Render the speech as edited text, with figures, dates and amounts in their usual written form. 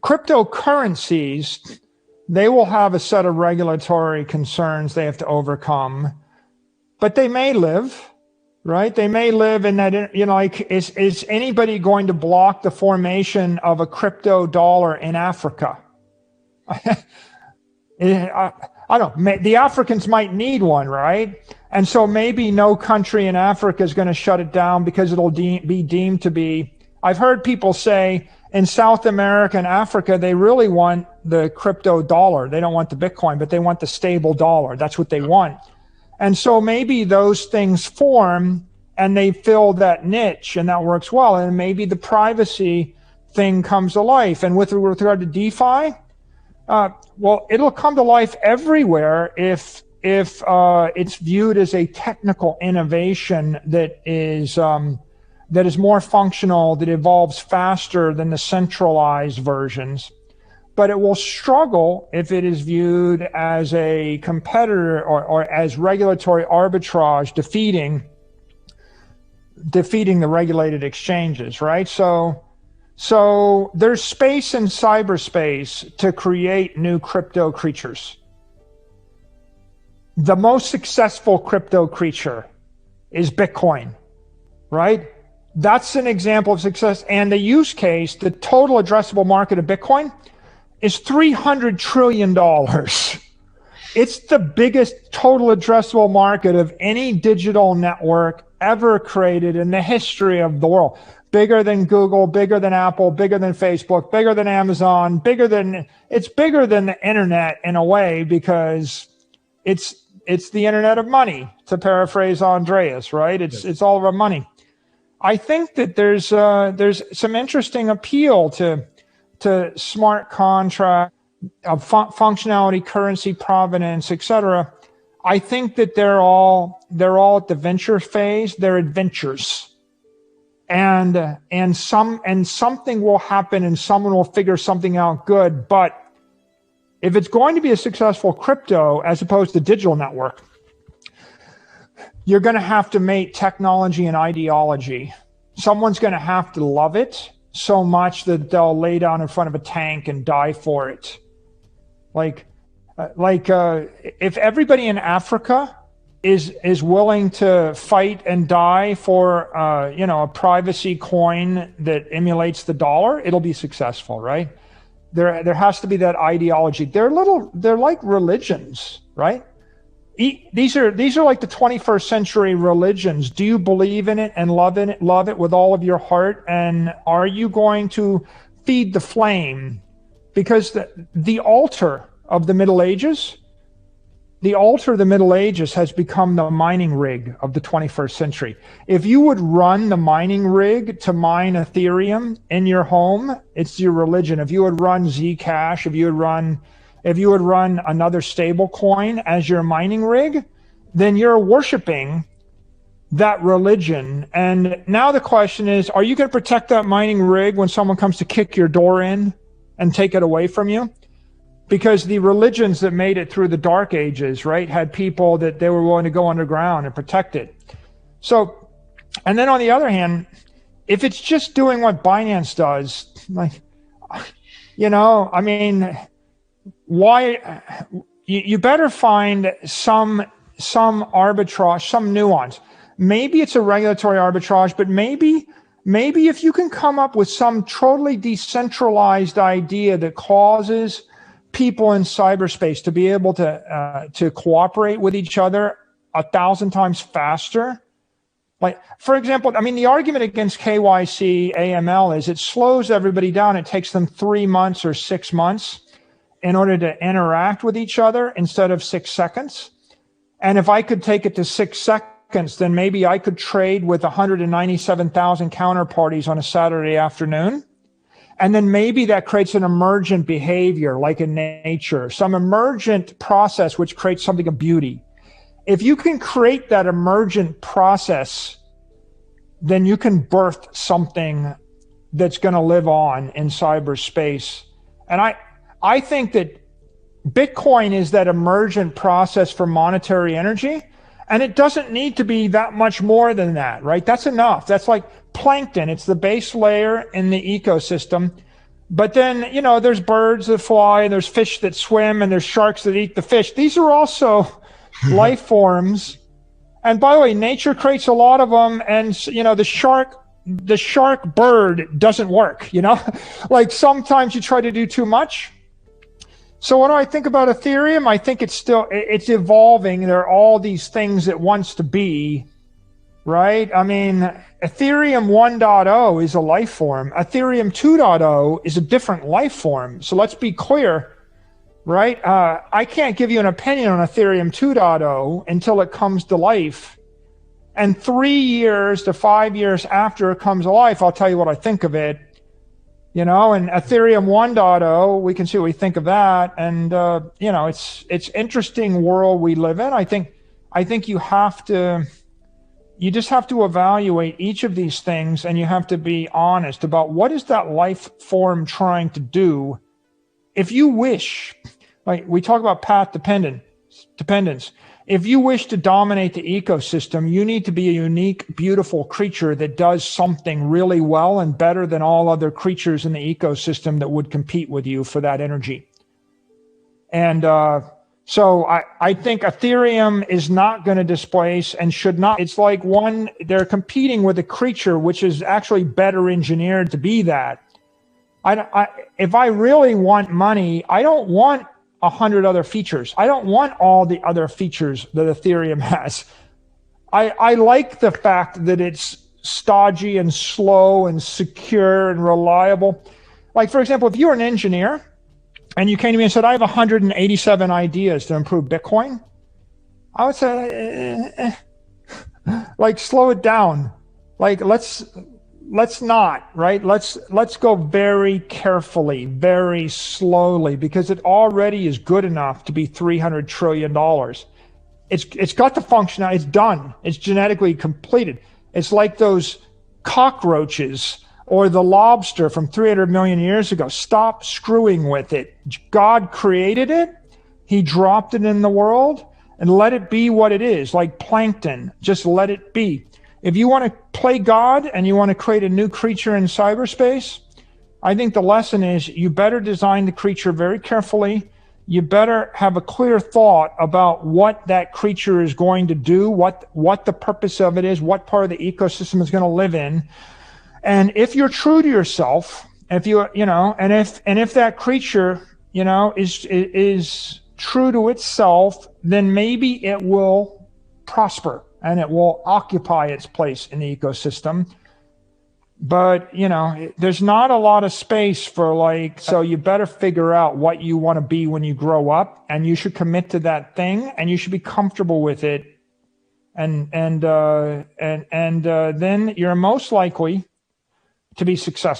cryptocurrencies, they will have a set of regulatory concerns they have to overcome, but they may live, right? They may live in that, like, is anybody going to block the formation of a crypto dollar in Africa? I don't know. The Africans might need one, right? And so maybe no country in Africa is going to shut it down because it'll be deemed to be. I've heard people say in South America and Africa, they really want the crypto dollar. They don't want the Bitcoin, but they want the stable dollar. That's what they want. And so maybe those things form and they fill that niche and that works well. And maybe the privacy thing comes to life. And with regard to DeFi, well, it'll come to life everywhere if it's viewed as a technical innovation that is more functional, that evolves faster than the centralized versions. But it will struggle if it is viewed as a competitor or as regulatory arbitrage defeating the regulated exchanges, right? So there's space in cyberspace to create new crypto creatures. The most successful crypto creature is Bitcoin, right? That's an example of success. And the use case, the total addressable market of Bitcoin is $300 trillion. It's the biggest total addressable market of any digital network ever created in the history of the world. Bigger than Google, bigger than Apple, bigger than Facebook, bigger than Amazon, it's bigger than the internet in a way, because it's the internet of money, to paraphrase Andreas, right? It's all about money. I think that there's some interesting appeal to smart contract, functionality, currency provenance, etc. I think that they're all at the venture phase. They're adventures. And something will happen and someone will figure something out good. But if it's going to be a successful crypto as opposed to digital network, you're going to have to mate technology and ideology. Someone's going to have to love it so much that they'll lay down in front of a tank and die for it. Like if everybody in Africa is willing to fight and die for a privacy coin that emulates the dollar, it'll be successful, right? There has to be that ideology. They're like religions, right? These are like the 21st century religions. Do you believe in it and love it with all of your heart? And are you going to feed the flame? Because the altar of the Middle Ages, has become the mining rig of the 21st century. If you would run the mining rig to mine Ethereum in your home, it's your religion. If you would run Zcash, if you would run another stable coin as your mining rig, then you're worshiping that religion. And now the question is, are you going to protect that mining rig when someone comes to kick your door in and take it away from you? Because the religions that made it through the dark ages, right, had people that they were willing to go underground and protect it. So, and then on the other hand, if it's just doing what Binance does, like, why you better find some arbitrage, some nuance. Maybe it's a regulatory arbitrage, but maybe if you can come up with some totally decentralized idea that causes people in cyberspace to be able to cooperate with each other 1,000 times faster. Like, for example, the argument against KYC AML is it slows everybody down. It takes them 3 months or 6 months in order to interact with each other instead of 6 seconds. And if I could take it to 6 seconds, then maybe I could trade with 197,000 counterparties on a Saturday afternoon. And then maybe that creates an emergent behavior, like in nature, some emergent process which creates something of beauty. If you can create that emergent process, then you can birth something that's going to live on in cyberspace. And I think that Bitcoin is that emergent process for monetary energy. And it doesn't need to be that much more than that, right? That's enough. That's like plankton. It's the base layer in the ecosystem. But then, you know, there's birds that fly, and there's fish that swim, and there's sharks that eat the fish. These are also life forms. And by the way, nature creates a lot of them. And, you know, the shark bird doesn't work, you know, like sometimes you try to do too much. So when I think about Ethereum, I think it's evolving. There are all these things it wants to be, right? I mean, Ethereum 1.0 is a life form. Ethereum 2.0 is a different life form. So let's be clear, right? I can't give you an opinion on Ethereum 2.0 until it comes to life. And 3 years to 5 years after it comes to life, I'll tell you what I think of it. You know, and Ethereum 1.0, we can see what we think of that. And, you know, it's interesting world we live in. I think you just have to evaluate each of these things, and you have to be honest about what is that life form trying to do. If you wish, like we talk about path dependence, if you wish to dominate the ecosystem, you need to be a unique, beautiful creature that does something really well and better than all other creatures in the ecosystem that would compete with you for that energy. And so I think Ethereum is not going to displace and should not. It's like they're competing with a creature which is actually better engineered to be that. If I really want money, I don't want 100 other features. I don't want all the other features that Ethereum has. I like the fact that it's stodgy and slow and secure and reliable. Like, for example, if you're an engineer and you came to me and said, I have 187 ideas to improve Bitcoin, I would say, like, slow it down. Like, let's not, right? Let's go very carefully, very slowly, because it already is good enough to be $300 trillion. It's got the function. It's done. It's genetically completed. It's like those cockroaches or the lobster from 300 million years ago. Stop screwing with it. God created it. He dropped it in the world, and let it be what it is, like plankton. Just let it be. If you want to play God and you want to create a new creature in cyberspace, I think the lesson is you better design the creature very carefully. You better have a clear thought about what that creature is going to do, what the purpose of it is, what part of the ecosystem is going to live in. And if you're true to yourself, if that creature, you know, is true to itself, then maybe it will prosper and it will occupy its place in the ecosystem. But, you know, there's not a lot of space for so you better figure out what you want to be when you grow up, and you should commit to that thing, and you should be comfortable with it. And then you're most likely to be successful.